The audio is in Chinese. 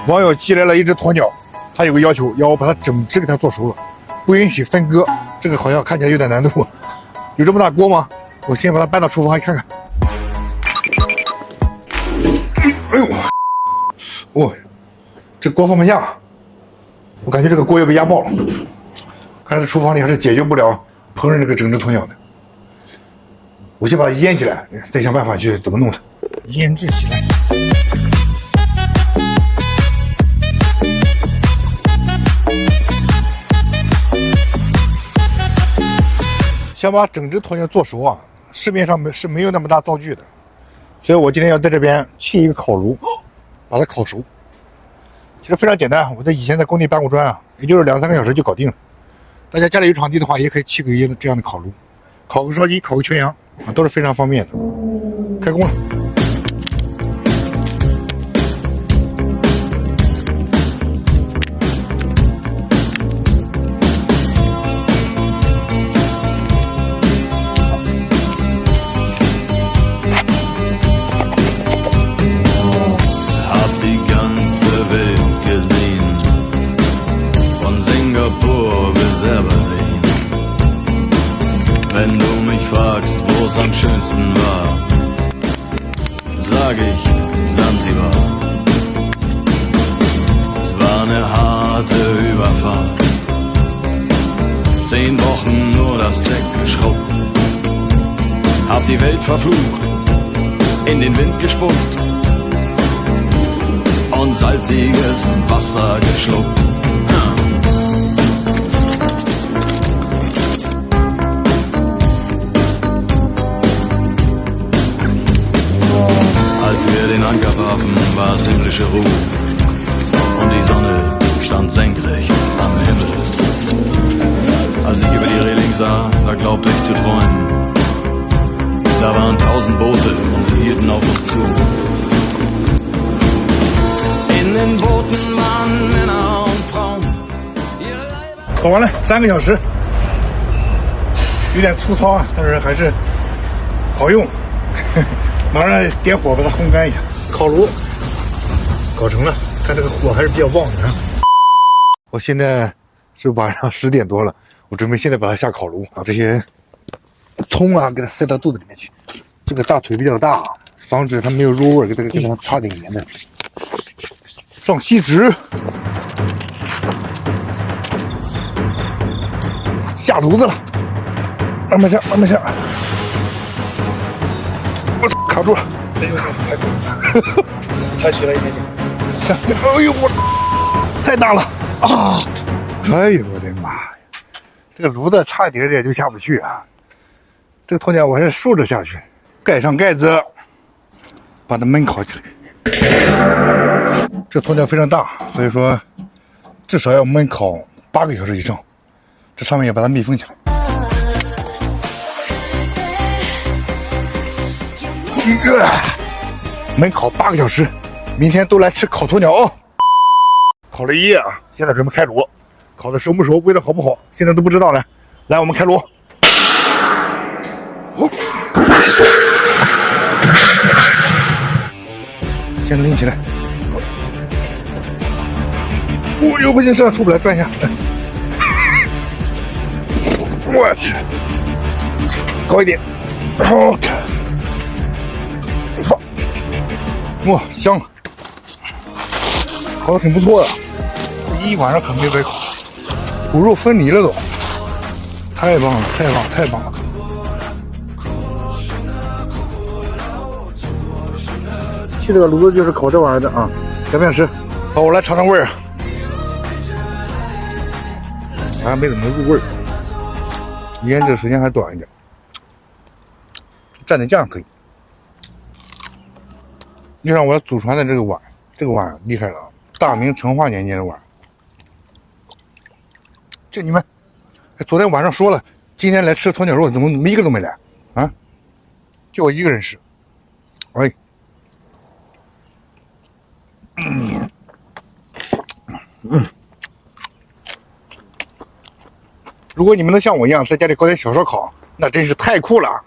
网友寄来了一只鸵鸟，他有个要求，要我把它整只给它做熟了，不允许分割。这个好像看起来有点难度，有这么大锅吗？我先把它搬到厨房看看。哎呦，哦，这锅放不下，我感觉这个锅要被压爆了。看来厨房里还是解决不了烹饪这个整只鸵鸟的。我先把它腌起来，再想办法去怎么弄它，腌制起来。想把整只鸵鸟做熟啊，市面上是没有那么大灶具的，所以我今天要在这边砌一个烤炉，把它烤熟。其实非常简单，我在以前在工地搬过砖啊，也就是2、3个小时就搞定了。大家家里有场地的话，也可以砌个这样的烤炉，烤个烧鸡，烤个全羊啊，都是非常方便的。开工了。Wenn du mich fragst, wo es am schönsten war, sag ich Sansibar. Es war eine harte Überfahrt, 10 Wochen nur das Deck geschrubbt, hab die Welt verflucht, in den Wind gespuckt und salziges Wasser geschluckt. Als wir den Anker warfen, war es himmlische Ruhe und die Sonne stand senkrecht am Himmel. Als ich über die Reling sah, da glaubte ich zu träumen. Da waren 1000 Boote und sie hielten auf uns zu. In den Booten waren Männer und Frauen. 烤完了3个小时，有点粗糙啊，但是还是好用。马上点火把它烘干一下。烤炉搞成了，看这个火还是比较旺的啊。我现在是晚上10点多了，我准备现在把它下烤炉，把这些葱啊给它塞到肚子里面去。这个大腿比较大，防止它没有入味，给它擦点盐的。上锡纸，下炉子了，慢慢下，慢慢下。我操，卡住了！哎呦，抬起来一点点。下，哎呦我，太大了啊！哎呦我的妈呀，这个炉子差一点点就下不去啊！这个鸵鸟我还是竖着下去，盖上盖子，把它焖烤起来。这鸵鸟非常大，所以说至少要焖烤8个小时以上。这上面也把它密封起来。焖烤8个小时，明天都来吃烤鸵鸟哦。烤了1夜啊，现在准备开炉，烤的熟不熟，味道好不好，现在都不知道呢。来，我们开炉。先拎起来。哦呦，不行，这样出不来，转一下。我去，高一点。好。放，哇，香，烤的挺不错的，一晚上可没白烤，骨肉分离了都，太棒了，太棒了，太棒了！砌这个炉子就是烤这玩意儿的啊，想不想吃？好，我来尝尝味儿，好像没怎么入味儿，腌制时间还短一点，蘸点酱可以。就像我祖传的这个碗，这个碗厉害了啊！大明成化年间的碗。这你们，昨天晚上说了，今天来吃鸵鸟肉，怎么一个都没来啊？就我一个人吃。哎，如果你们能像我一样在家里搞点小烧烤，那真是太酷了啊！